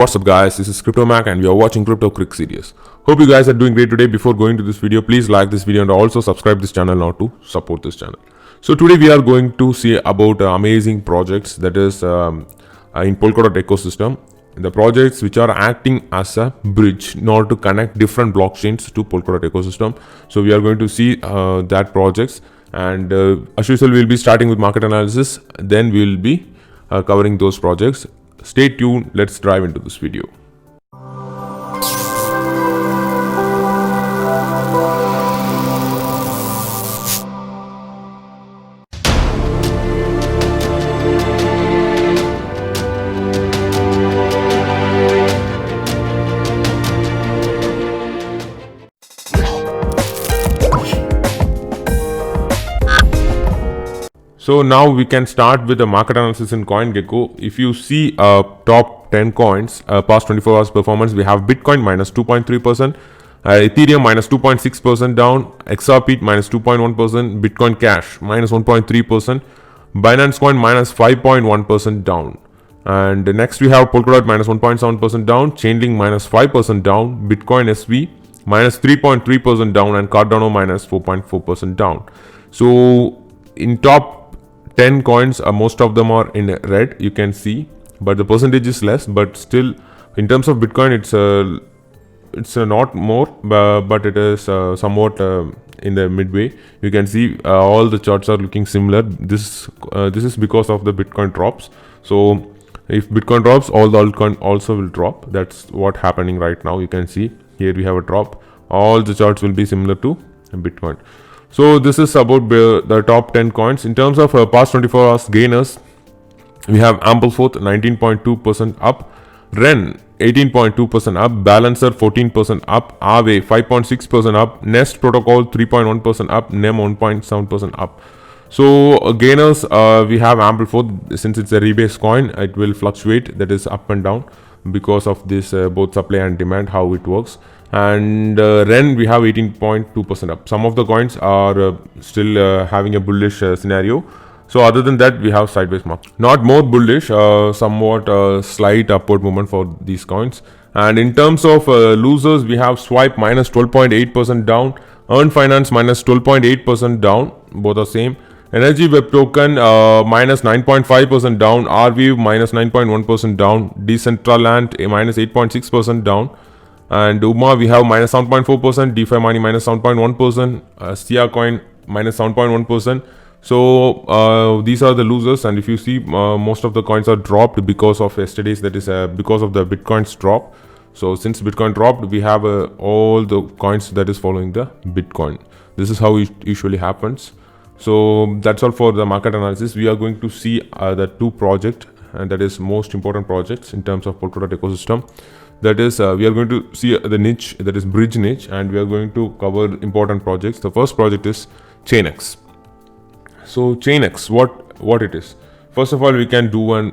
What's up guys, this is CryptoMac and we are watching Crypto Quick series. Hope you guys are doing great today. Before going to this video, please like this video and also subscribe this channel now to support this channel. So today we are going to see about amazing projects that is in Polkadot ecosystem. The projects which are acting as a bridge in order to connect different blockchains to Polkadot ecosystem. So we are going to see that projects, and as usual we will be starting with market analysis, then we will be covering those projects. Stay tuned, let's dive into this video. So now we can start with the market analysis in CoinGecko. If you see top 10 coins, past 24 hours performance, we have Bitcoin minus 2.3%, Ethereum minus 2.6% down, XRP minus 2.1%, Bitcoin Cash minus 1.3%, Binance Coin minus 5.1% down. And next we have Polkadot minus 1.7% down, Chainlink minus 5% down, Bitcoin SV minus 3.3% down, and Cardano minus 4.4% down. So in top 10 coins, most of them are in red, you can see, but the percentage is less. But still, in terms of Bitcoin, it's not more, but it is somewhat in the midway. You can see all the charts are looking similar. This is because of the Bitcoin drops. So if Bitcoin drops, all the altcoin also will drop. That's what happening right now. You can see here we have a drop. All the charts will be similar to Bitcoin. So this is about the top 10 coins. In terms of past 24 hours gainers, we have Ampleforth 19.2% up, Ren 18.2% up, Balancer 14% up, Aave 5.6% up, Nest Protocol 3.1% up, NEM 1.7% up. So gainers, we have Ampleforth. Since it's a rebase coin, it will fluctuate, that is up and down, because of this both supply and demand, how it works. And Ren, we have 18.2% up. Some of the coins are still having a bullish scenario. So other than that, we have sideways market. Not more bullish, somewhat slight upward movement for these coins. And in terms of losers, we have Swipe minus 12.8% down, Earn Finance minus 12.8% down, both are same. Energy Web Token minus 9.5% down, RView minus 9.1% down, Decentraland minus 8.6% down. And UMA we have minus 7.4%, DeFi Money minus 7.1%, Sia Coin minus 7.1%. So these are the losers. And if you see, most of the coins are dropped because of yesterday's, that is because of the Bitcoin's drop. So since Bitcoin dropped, we have all the coins that is following the Bitcoin. This is how it usually happens. So that's all for the market analysis. We are going to see the two projects, and that is most important projects in terms of Polkadot ecosystem. That is, we are going to see the niche, that is bridge niche, and we are going to cover important projects. The first project is ChainX. So ChainX, what it is? First of all, we can do an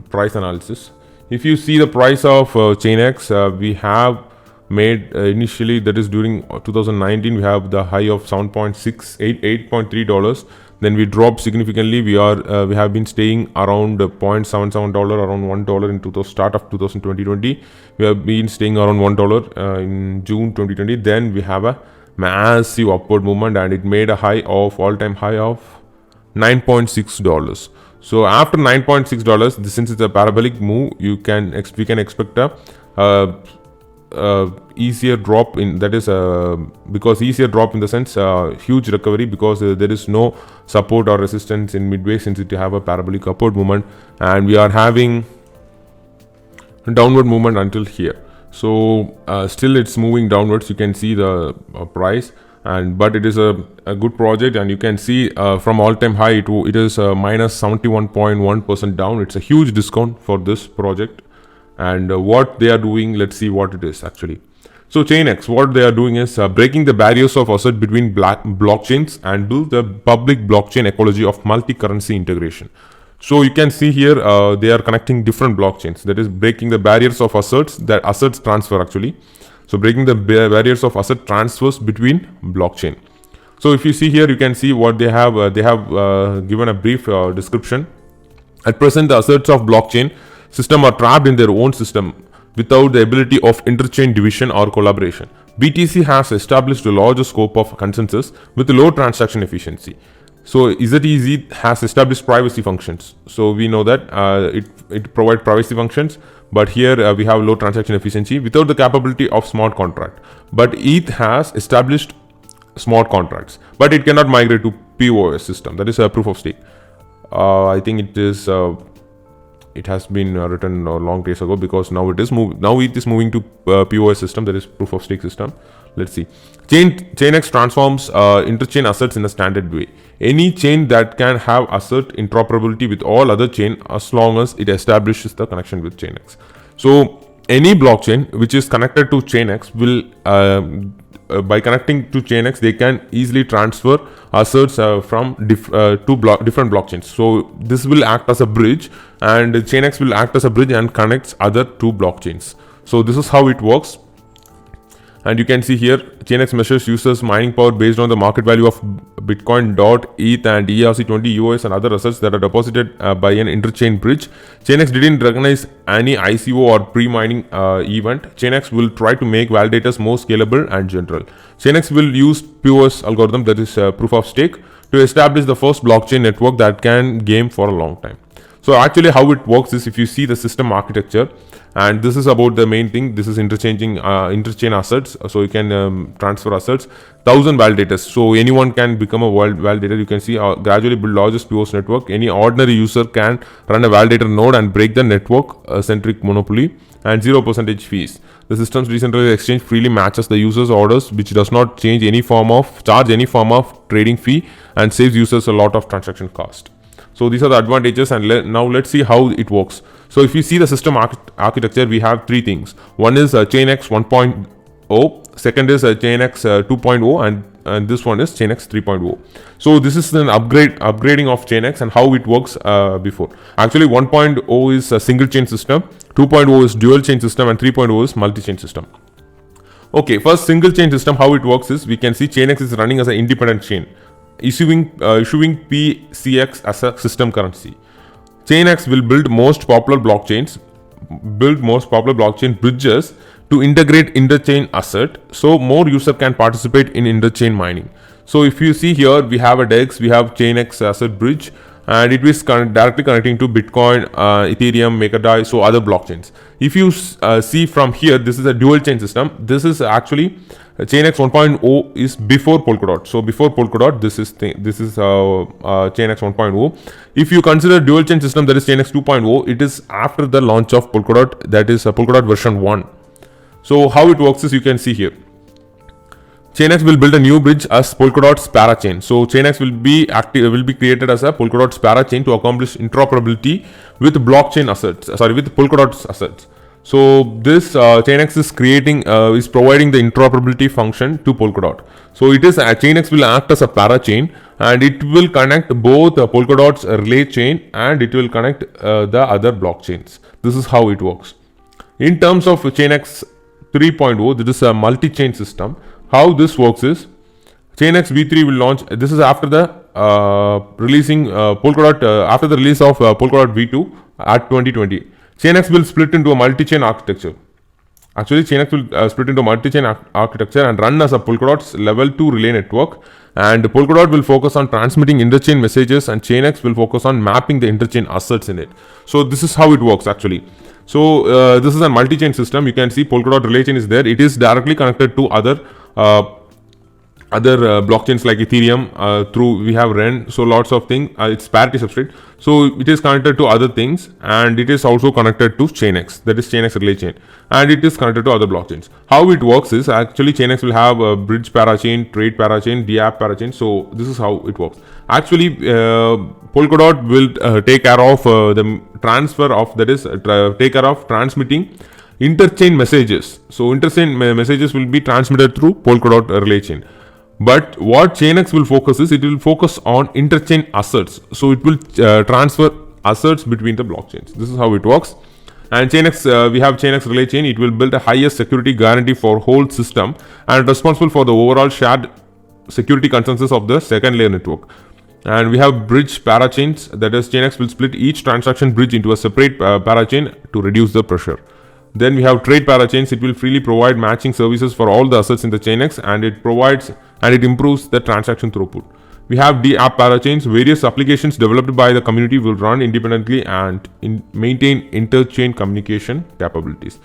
price analysis. If you see the price of ChainX, we have made initially, that is during 2019, we have the high of $8.3. Then we dropped significantly. We have been staying around $0.77, around $1 in start of 2020. We have been staying around $1 in June 2020. Then we have a massive upward movement, and it made a high of all-time high of $9.6. So after $9.6, since it's a parabolic move, we can expect a easier drop in, that is because easier drop in the sense huge recovery, because there is no support or resistance in midway, since it have a parabolic upward movement, and we are having downward movement until here. So still it's moving downwards. You can see the price, but it is a good project, and you can see from all-time high it is minus 71.1% down. It's a huge discount for this project. And what they are doing, let's see what it is actually. So ChainX, what they are doing is breaking the barriers of asset between blockchains and build the public blockchain ecology of multi-currency integration. So you can see here they are connecting different blockchains, that is breaking the barriers of assets transfer actually. So breaking the barriers of asset transfers between blockchain. So if you see here, you can see what they have. They have given a brief description. At present, the assets of blockchain system are trapped in their own system without the ability of interchain division or collaboration. BTC has established a larger scope of consensus with low transaction efficiency. So ZEZ has established privacy functions. So we know that it provides privacy functions, but here we have low transaction efficiency without the capability of smart contract. But ETH has established smart contracts, but it cannot migrate to POS system. That is a proof of stake. I think it is. It has been written long days ago, because now it is moving to POS system, that is proof of stake system. Let's see. ChainX transforms interchain assets in a standard way. Any chain that can have asset interoperability with all other chain, as long as it establishes the connection with ChainX. So any blockchain which is connected to ChainX will by connecting to ChainX, they can easily transfer assets from different blockchains. So this will act as a bridge, and ChainX will act as a bridge and connects other two blockchains. So this is how it works. And you can see here, ChainX measures users' mining power based on the market value of Bitcoin, DOT, ETH, and ERC20 UOS and other assets that are deposited by an interchain bridge. ChainX didn't recognize any ICO or pre-mining event. ChainX will try to make validators more scalable and general. ChainX will use POS algorithm, that is proof of stake, to establish the first blockchain network that can game for a long time. So actually how it works is, if you see the system architecture, and this is about the main thing, this is interchain assets. So you can transfer assets, 1000 validators. So anyone can become a validator. You can see gradually build largest POS network. Any ordinary user can run a validator node and break the network centric monopoly, and 0% fees. The system's decentralized exchange freely matches the user's orders, which does not charge any form of trading fee, and saves users a lot of transaction cost. So these are the advantages, and now let's see how it works. So if you see the system architecture, we have three things. One is ChainX 1.0, second is ChainX 2.0, and this one is ChainX 3.0. So this is an upgrading of ChainX and how it works before. Actually 1.0 is a single chain system, 2.0 is dual chain system, and 3.0 is multi-chain system. Okay, first single chain system, how it works is, we can see ChainX is running as an independent chain, issuing PCX as a system currency. ChainX will build most popular blockchain bridges to integrate interchain asset, so more user can participate in interchain mining. So if you see here, we have a DEX, we have ChainX asset bridge, and it is directly connecting to Bitcoin, Ethereum, MakerDAI, so other blockchains. If you see from here, this is a dual chain system. This is actually ChainX 1.0 is before Polkadot. So before Polkadot, this is ChainX 1.0. If you consider dual chain system, that is ChainX 2.0, it is after the launch of Polkadot, that is Polkadot version 1. So how it works is, you can see here. ChainX will build a new bridge as Polkadot's parachain. So ChainX will be created as a Polkadot's parachain to accomplish interoperability with blockchain assets. With Polkadot's assets. So this ChainX is providing the interoperability function to Polkadot. So it is ChainX will act as a parachain, and it will connect both Polkadot's relay chain and it will connect the other blockchains. This is how it works. In terms of ChainX 3.0, this is a multi-chain system. How this works is, ChainX V3 will launch. This is after the after the release of Polkadot V2 at 2020. ChainX will split into a multi-chain architecture. Actually, ChainX will split into a multi-chain architecture and run as a Polkadot's level 2 relay network. And Polkadot will focus on transmitting interchain messages, and ChainX will focus on mapping the interchain assets in it. So this is how it works actually. So this is a multi-chain system. You can see Polkadot relay chain is there. It is directly connected to other blockchains like Ethereum through we have Ren. So lots of things. It's parity substrate. So it is connected to other things, and it is also connected to ChainX. That is ChainX relay chain, and it is connected to other blockchains. How it works is, actually ChainX will have a bridge parachain, trade parachain, DApp parachain. So this is how it works. Actually, Polkadot will take care of the transfer of, that is take care of transmitting interchain messages. So interchain messages will be transmitted through Polkadot relay chain. But what ChainX will focus is, it will focus on interchain assets. So it will transfer assets between the blockchains. This is how it works. And ChainX, we have ChainX relay chain. It will build a highest security guarantee for whole system and responsible for the overall shared security consensus of the second layer network. And we have bridge parachains, that is ChainX will split each transaction bridge into a separate parachain to reduce the pressure. Then we have trade parachains. It will freely provide matching services for all the assets in the ChainX, and it improves the transaction throughput. We have app parachains. Various applications developed by the community will run independently and maintain inter-chain communication capabilities.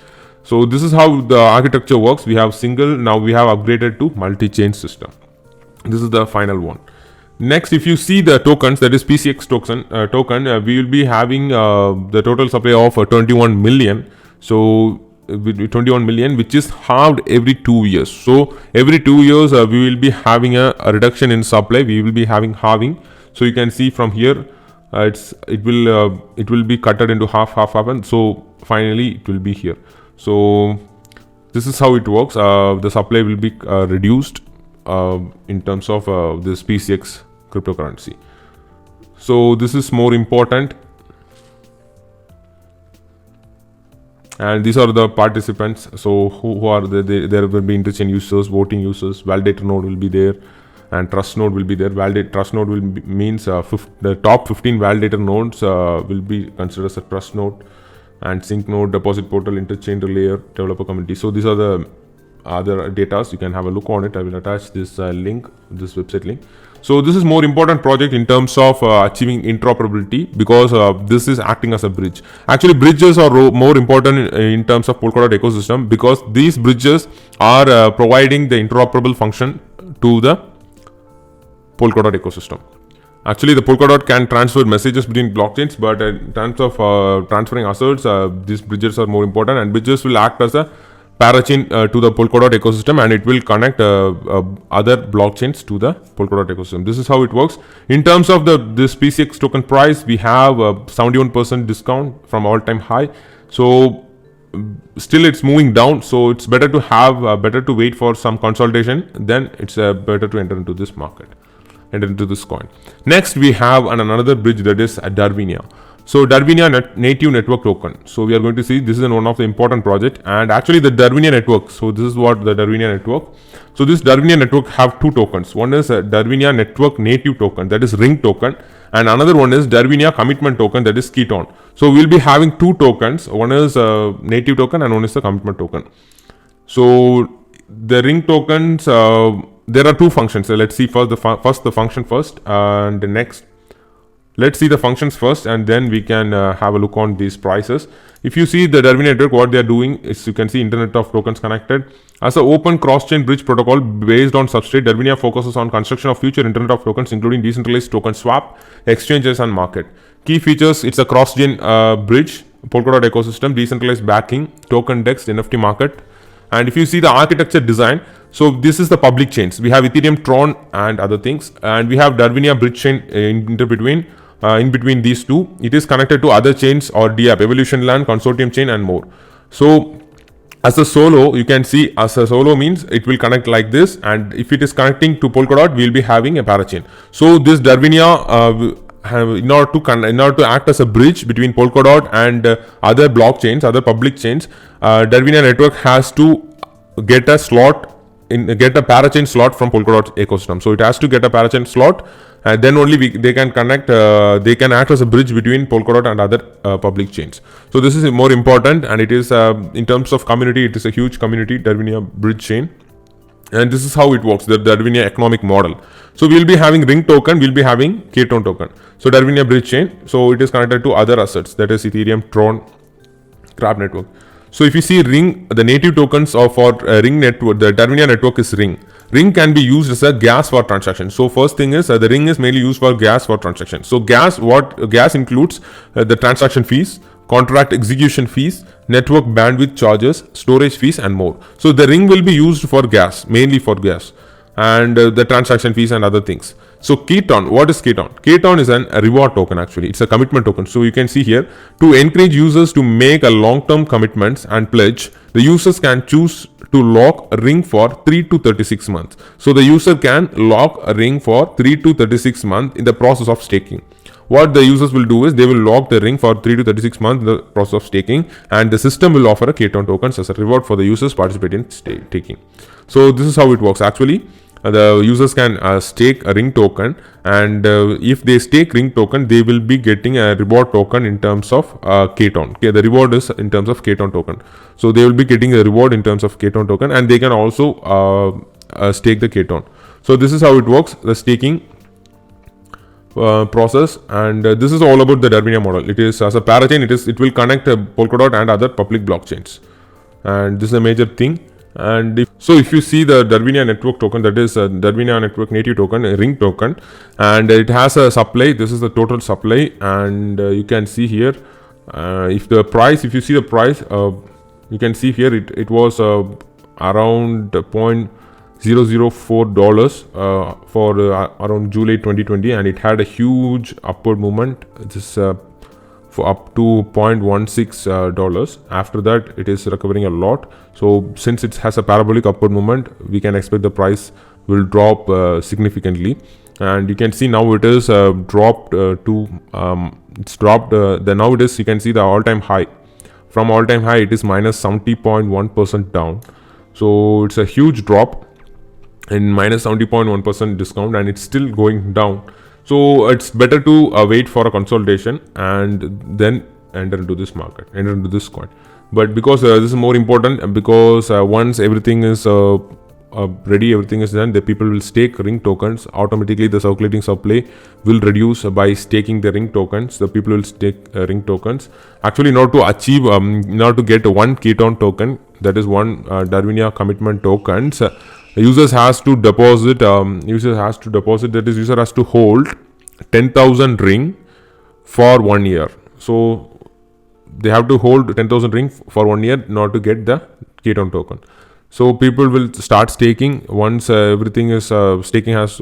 So this is how the architecture works. We have single, now we have upgraded to multi-chain system. This is the final one. Next, if you see the tokens, that is PCX token, we will be having the total supply of 21 million. So 21 million, which is halved every 2 years. So every 2 years we will be having a reduction in supply. We will be having halving. So you can see from here it will be cutted into half, and so finally it will be here. So this is how it works. The supply will be reduced in terms of this PCX cryptocurrency. So this is more important. And these are the participants. So who are there will be interchain users, voting users, validator node will be there, and trust node will be there. Trust node means the top 15 validator nodes will be considered as a trust node, and sync node, deposit portal, interchain layer, developer community. So these are the other data. You can have a look on it. I will attach this link, this website link. So this is more important project in terms of achieving interoperability, because this is acting as a bridge. Actually, bridges are more important in terms of Polkadot ecosystem, because these bridges are providing the interoperable function to the Polkadot ecosystem. Actually, the Polkadot can transfer messages between blockchains, but in terms of transferring assets, these bridges are more important, and bridges will act as a parachain to the Polkadot ecosystem, and it will connect other blockchains to the Polkadot ecosystem. This is how it works. In terms of this PCX token price, we have a 71% discount from all-time high. So still it's moving down. So it's better to have better to wait for some consolidation. Then it's better to enter into this market, enter into this coin. Next, we have another bridge, that is Darwinia. So Darwinia native network token. So we are going to see this is one of the important project, and actually the Darwinia network. So this is what the Darwinia network. So this Darwinia network have two tokens. One is a Darwinia network native token, that is ring token, and another one is Darwinia commitment token, that is Keton. So we'll be having two tokens. One is a native token and one is the commitment token. So the ring tokens, there are two functions. So let's see first the function first, and the next. Let's see the functions first, and then we can have a look on these prices. If you see the Darwinia network, what they are doing is, you can see Internet of Tokens connected. As an open cross-chain bridge protocol based on substrate, Darwinia focuses on construction of future Internet of Tokens, including decentralized token swap, exchanges, and market. Key features: it's a cross-chain bridge, Polkadot ecosystem, decentralized backing, token DEX, NFT market. And if you see the architecture design, so this is the public chains. We have Ethereum, Tron, and other things, and we have Darwinia bridge chain in between these two. It is connected to other chains or DApp, Evolution Land, Consortium chain, and more. So as a solo, you can see as a solo means it will connect like this, and if it is connecting to Polkadot, we will be having a parachain. So this Darwinia in order to act as a bridge between Polkadot and other blockchains, other public chains, Darwinia network has to get a parachain slot from Polkadot ecosystem. So it has to get a parachain slot, and then only they can connect. They can act as a bridge between Polkadot and other public chains. So this is more important, and it is in terms of community, it is a huge community, Darwinia bridge chain. And this is how it works, the Darwinia economic model. So we'll be having ring token, we'll be having Keton token. So Darwinia bridge chain, so it is connected to other assets, that is Ethereum, Tron, Crab network. So if you see ring, the native tokens of for ring network, the Darwinia network is ring. Ring can be used as a gas for transaction. So first thing is the ring is mainly used for gas for transaction. So gas includes the transaction fees, contract execution fees, network bandwidth charges, storage fees, and more. So the ring will be used for gas, mainly for gas, and the transaction fees and other things. So Keton, what is Keton? Keton is a reward token actually. It's a commitment token. So you can see here, to encourage users to make a long-term commitments and pledge, the users can choose to lock a ring for 3 to 36 months. So the user can lock a ring for 3 to 36 months in the process of staking. What the users will do is they will lock the ring for 3 to 36 months in the process of staking, and the system will offer a Keton tokens as a reward for the users participating in staking. So this is how it works actually. the users can stake a ring token, and if they stake ring token, they will be getting a reward token in terms of Keton. Okay, the reward is in terms of Keton token, so they will be getting a reward in terms of Keton token, and they can also stake the Keton. So this is how it works, the staking process, and this is all about the Darwinia model. It is as a parachain, it will connect Polkadot and other public blockchains, and this is a major thing. And if you see the Darwinia network token, that is Darwinia network native token, a ring token, and it has a supply. This is the total supply, and you can see here if you see the price, you can see here it was around $0.004 for around July 2020, and it had a huge upward movement. This for up to $0.16. After that, it is recovering a lot. So since it has a parabolic upward movement, we can expect the price will drop significantly. And you can see now it is dropped it's dropped. Now it is, you can see the all-time high. From all-time high, it is minus 70.1% down. So it's a huge drop in minus 70.1% discount, and it's still going down. So it's better to wait for a consolidation and then enter into this market, enter into this coin. But because this is more important, because once everything is ready, everything is done, the people will stake ring tokens. Automatically, the circulating supply will reduce by staking the ring tokens. The people will stake ring tokens. Actually, not to achieve, not to get one Keton token, that is one Darwinia commitment tokens. Users has to deposit. That is, user has to hold 10,000 ring for 1 year. So they have to hold 10,000 ring for 1 year in order to get the Keton token. So people will start staking. Once everything is staking has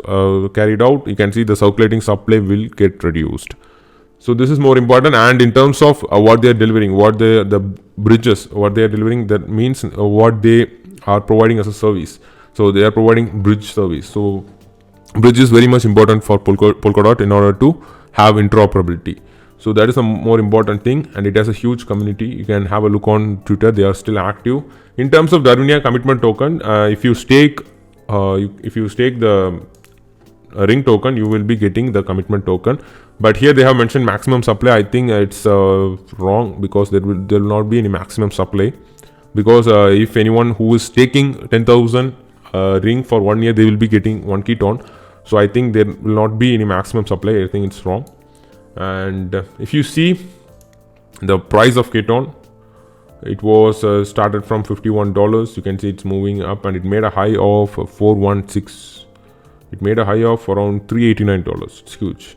carried out, you can see the circulating supply will get reduced. So this is more important. And in terms of what they are delivering, the bridges, what they are delivering, that means what they are providing as a service. So they are providing bridge service. So bridge is very much important for Polkadot in order to have interoperability. So that is a more important thing, and it has a huge community. You can have a look on Twitter; they are still active. In terms of Darwinia commitment token, if you stake the ring token, you will be getting the commitment token. But here they have mentioned maximum supply. I think it's wrong, because there will not be any maximum supply. Because if anyone who is staking 10,000 ring for 1 year, they will be getting 1 Keton. So I think there will not be any maximum supply. I think it's wrong. And if you see the price of Keton, it was started from $51. You can see it's moving up, and it made a high of 416. It made a high of around $389. It's huge.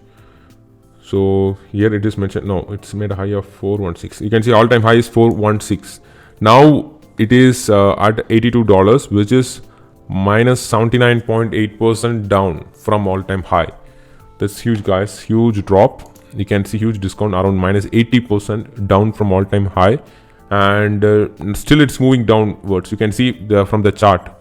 So here it is mentioned. No, it's made a high of 416. You can see all-time high is 416. Now it is at $82, which is minus 79.8% down from all-time high. That's huge, guys. Huge drop. You can see huge discount, around minus 80% down from all-time high, and still it's moving downwards. You can see from the chart,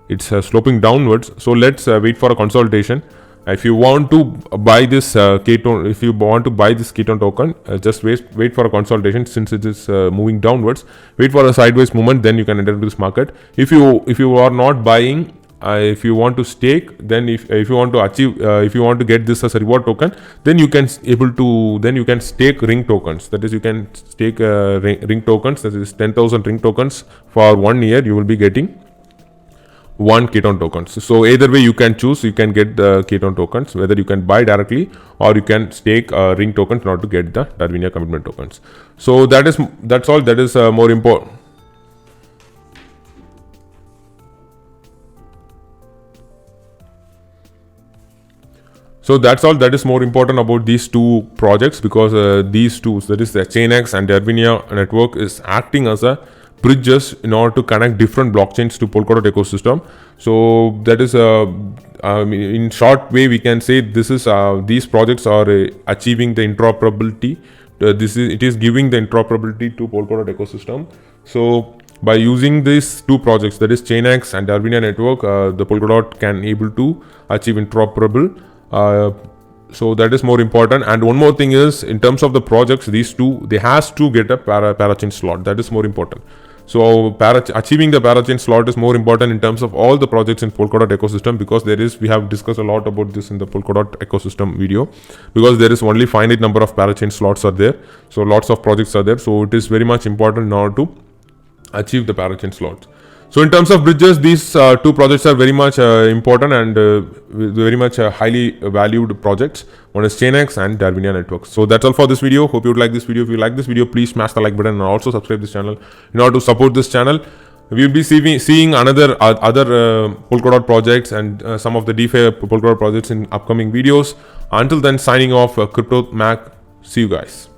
it's sloping downwards. So let's wait for a consolidation. If you want to buy this Keton, Keton token, just wait for a consolidation. Since it is moving downwards, wait for a sideways movement, then you can enter into this market. If you are not buying, if you want to stake, then if you want to achieve, if you want to get this as a reward token, then you can stake ring tokens. That is, you can stake ring tokens. That is 10,000 ring tokens for 1 year. You will be getting 1 Keton tokens. So either way you can choose. You can get the Keton tokens, whether you can buy directly or you can stake ring tokens in order to get the Darwinia commitment tokens. So that's all. That is more important. So that's all that is more important about these two projects, because these two, that is the ChainX and Darwinia network, is acting as a bridges in order to connect different blockchains to Polkadot ecosystem. So that is in short way we can say this is these projects are achieving the interoperability. It is giving the interoperability to Polkadot ecosystem. So by using these two projects, that is ChainX and Darwinia network, the Polkadot can able to achieve interoperable. So that is more important. And one more thing is, in terms of the projects, these two, they has to get a parachain slot. That is more important. So achieving the parachain slot is more important in terms of all the projects in Polkadot ecosystem, because we have discussed a lot about this in the Polkadot ecosystem video, because there is only finite number of parachain slots are there. So lots of projects are there. So it is very much important in order to achieve the parachain slots. So in terms of bridges, these two projects are very much important and very much highly valued projects. One is ChainX and Darwinia networks. So that's all for this video. Hope you would like this video. If you like this video, please smash the like button and also subscribe this channel in order to support this channel. We will be seeing other Polkadot projects and some of the DeFi Polkadot projects in upcoming videos. Until then, signing off, Crypto Mac. See you guys.